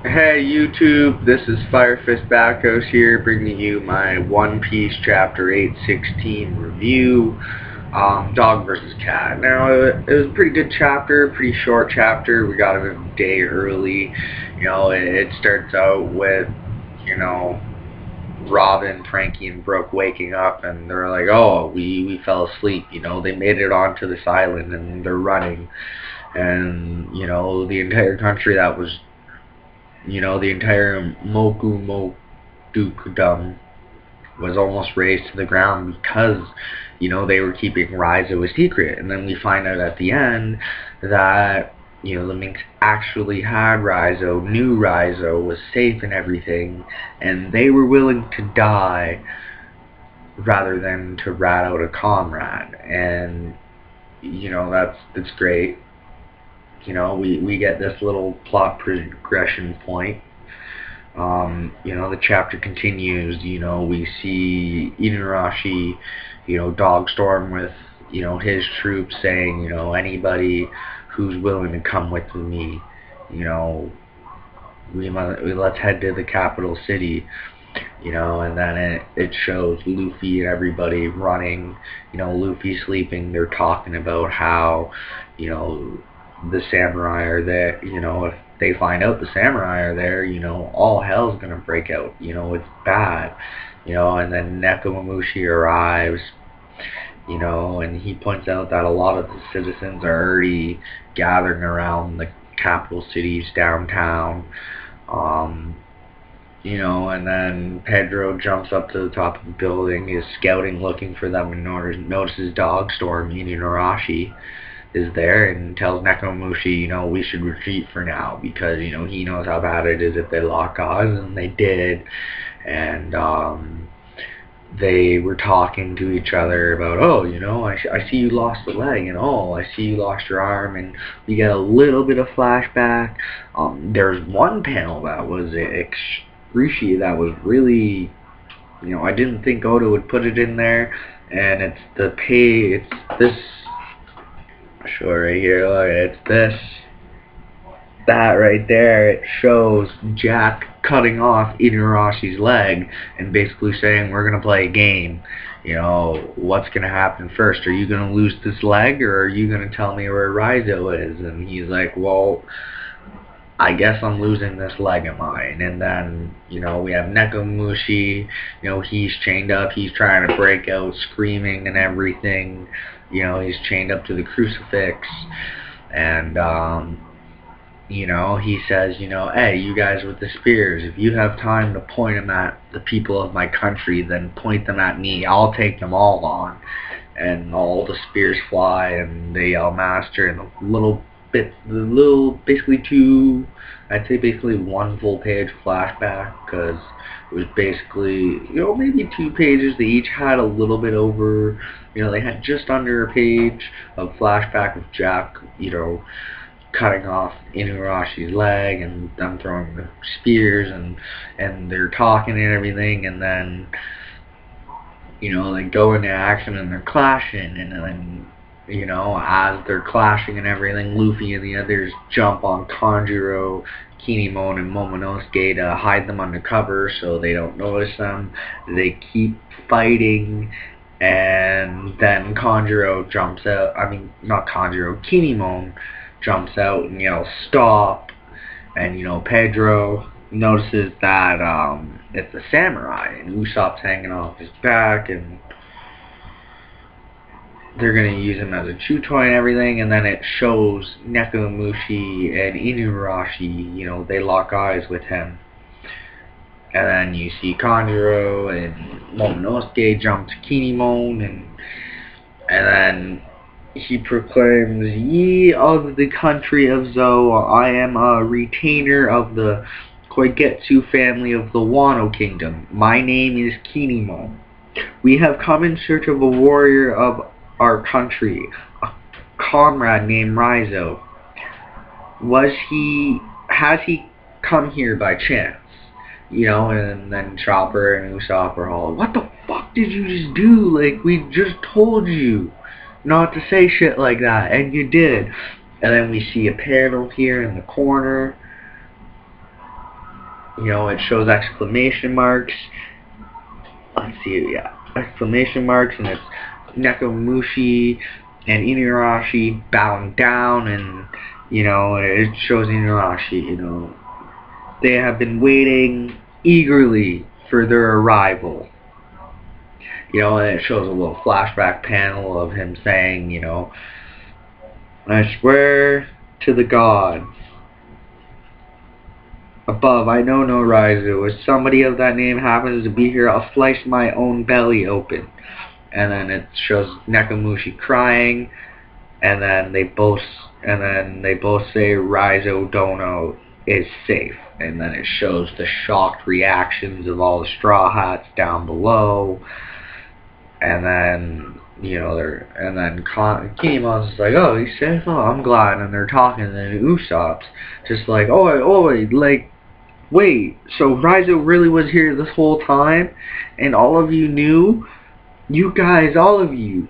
Hey YouTube, this is Firefist Backhouse here, bringing you my One Piece Chapter 816 review, Dog vs. Cat. Now, it was a pretty good chapter, pretty short chapter. We got it a day early. It starts out with, you know, Robin, Frankie, and Brooke waking up, and they're like, oh, we fell asleep. They made it onto this island, and they're running. And, the entire country that was the entire Moku Mokudum was almost razed to the ground because, they were keeping Raizou a secret. And then we find out at the end that, the Minks actually had Raizou, knew Raizou was safe and everything, and they were willing to die rather than to rat out a comrade. And, that's great. We get this little plot progression point. The chapter continues. We see Inuarashi, Dogstorm with, his troops saying, anybody who's willing to come with me, you know, let's head to the capital city. And then it shows Luffy and everybody running, Luffy sleeping. They're talking about how, the samurai are there. If they find out the samurai are there, all hell's gonna break out. It's bad. And then Nekomamushi arrives, and he points out that a lot of the citizens are already gathering around the capital city's downtown. And then Pedro jumps up to the top of the building, is scouting, looking for them, and notices Dogstorm, Inuarashi, is there, and tells Nekomamushi, we should retreat for now, because, he knows how bad it is if they lock eyes, and they did. And, they were talking to each other about, oh, I see you lost a leg, and oh, I see you lost your arm, and we get a little bit of flashback. There's one panel that was that was really, I didn't think Oda would put it in there, and it's this, sure, right here, look, that right there. It shows Jack cutting off Inuarashi's leg and basically saying, we're going to play a game. What's going to happen first? Are you going to lose this leg, or are you going to tell me where Raizou is? And he's like, well, I guess I'm losing this leg of mine. And then, we have Nekomamushi, he's chained up, he's trying to break out, screaming and everything. He's chained up to the crucifix. And, he says, hey, you guys with the spears, if you have time to point them at the people of my country, then point them at me. I'll take them all on. And all the spears fly, and they yell master, and I'd say basically one full page flashback, because it was basically, maybe 2 pages. They each had a little bit over, they had just under a page of flashback of Jack, cutting off Inuarashi's leg, and them throwing the spears, and they're talking and everything, and then, they go into action, and they're clashing, and then, as they're clashing and everything, Luffy and the others jump on Kanjuro, Kinemon, and Momonosuke to hide them under cover so they don't notice them. They keep fighting, and then Kanjuro jumps out, not Kanjuro, Kinemon jumps out and yells, stop, and, Pedro notices that, it's a samurai, and Usopp's hanging off his back, and they're going to use him as a chew toy and everything. And then it shows Nekomamushi and Inuarashi, they lock eyes with him. And then you see Kanjuro and Momonosuke jump to Kinemon, and then he proclaims, ye of the country of Zou, I am a retainer of the Koigetsu family of the Wano Kingdom. My name is Kinemon. We have come in search of a warrior of our country, a comrade named Raizou. Has he come here by chance? And then Chopper and Usopp are all, what the fuck did you just do? Like, we just told you not to say shit like that, and you did. And then we see a panel here in the corner You know, it shows exclamation marks. Let's see, yeah, exclamation marks, and it's Nekomushi and Inuyasha bowing down, and you know, it shows Inuyasha, you know, they have been waiting eagerly for their arrival. You know, and it shows a little flashback panel of him saying, you know, I swear to the gods above, I know no Raizou. If somebody of that name happens to be here, I'll slice my own belly open. And then it shows Nekomushi crying, and then they both say Raizou Dono is safe. And then it shows the shocked reactions of all the Straw Hats down below. And then, you know, Kinemon's like, oh, he's safe? Oh, I'm glad. And they're talking, and then Usopp's just like, oh, like, wait, so Raizou really was here this whole time? And all of you knew? You guys, all of you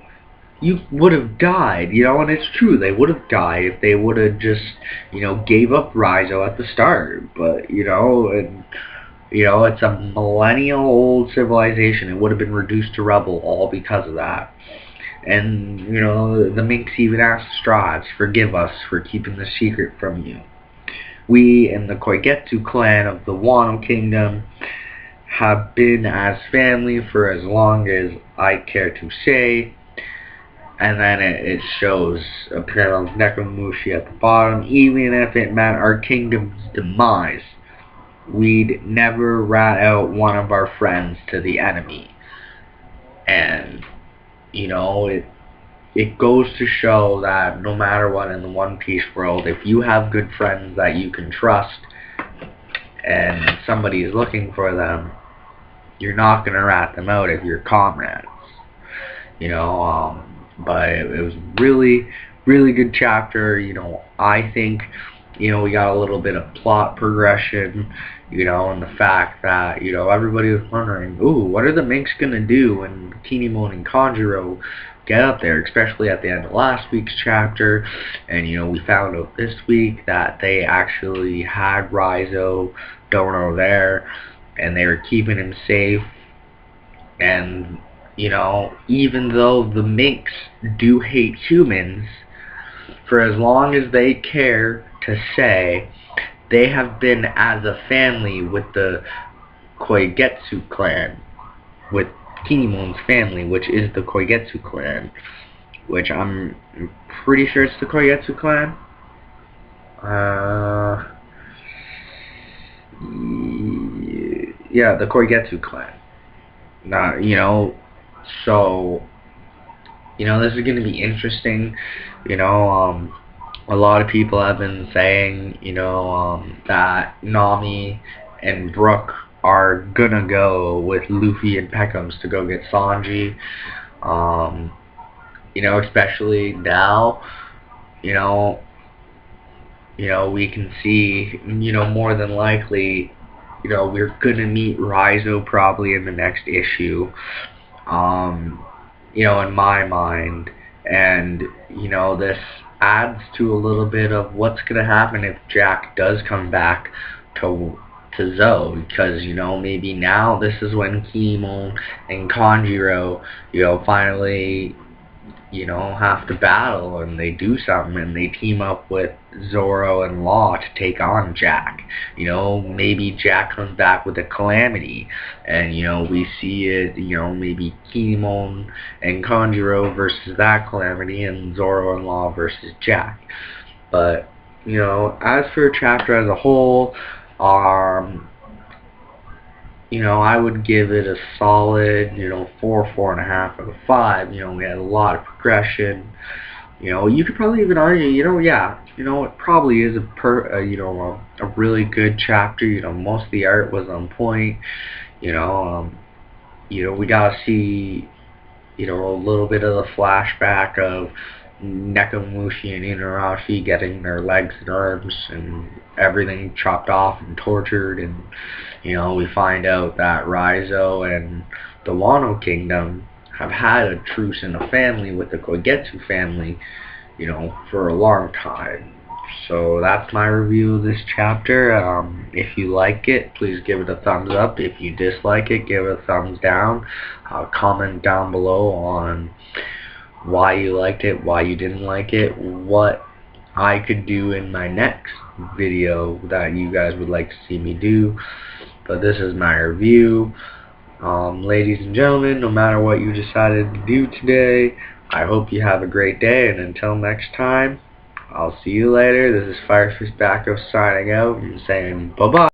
would have died, you know, and it's true, they would have died if they would have just, you know, gave up Raizou at the start. But, you know, and you know, it's a millennial-old civilization. It would have been reduced to rubble all because of that. And, you know, the Minks even asked the Straw Hats, forgive us for keeping the secret from you. We and the Koigetsu clan of the Wano Kingdom have been as family for as long as I care to say. And then it shows a panel of Nekomushi at the bottom. Even if it meant our kingdom's demise, we'd never rat out one of our friends to the enemy. And, you know, it goes to show that no matter what in the One Piece world, if you have good friends that you can trust and somebody is looking for them, you're not going to rat them out if you're comrades. You know, but it was really, really good chapter. You know, I think, you know, we got a little bit of plot progression, you know, and the fact that, you know, everybody was wondering, ooh, what are the Minks going to do when Kinemon and Kanjuro get up there, especially at the end of last week's chapter. And, you know, we found out this week that they actually had Raizou Dono there, and they were keeping him safe. And, you know, even though the Minks do hate humans, for as long as they care to say, they have been as a family with the Koigetsu clan, with Kinemon's family, which is the Koigetsu clan, which I'm pretty sure it's the Koigetsu clan. Yeah, the Koigetsu clan. You know, so, you know, this is going to be interesting. You know, a lot of people have been saying, you know, that Nami and Brook are gonna go with Luffy and Peckham's to go get Sanji. You know, especially now, you know, we can see, you know, more than likely, you know, we're gonna meet Raizou probably in the next issue. You know, in my mind, and, you know, this adds to a little bit of what's gonna happen if Jack does come back to Zou, because, you know, maybe now this is when Kinemon and Kanjuro, you know, finally, you know, have to battle, and they do something, and they team up with Zoro and Law to take on Jack. You know, maybe Jack comes back with a calamity, and, you know, we see it, you know, maybe Kinemon and Kanjuro versus that calamity, and Zoro and Law versus Jack. But, you know, as for a chapter as a whole, you know, I would give it a solid, you know, 4.5 out of 5. You know, we had a lot of progression. You know, you could probably even argue, you know, yeah, you know, it probably is a really good chapter. You know, most of the art was on point. You know, we got to see, you know, a little bit of the flashback of Nekomushi and Inuyasha getting their legs and arms and everything chopped off and tortured, and, you know, we find out that Raizou and the Wano Kingdom have had a truce in a family with the Koigetsu family, you know, for a long time. So that's my review of this chapter. If you like it, please give it a thumbs up. If you dislike it, give it a thumbs down. Comment down below on why you liked it, why you didn't like it, what I could do in my next video that you guys would like to see me do. But this is my review. Ladies and gentlemen, no matter what you decided to do today, I hope you have a great day, and until next time, I'll see you later. This is Firefish Backo signing out and saying bye-bye.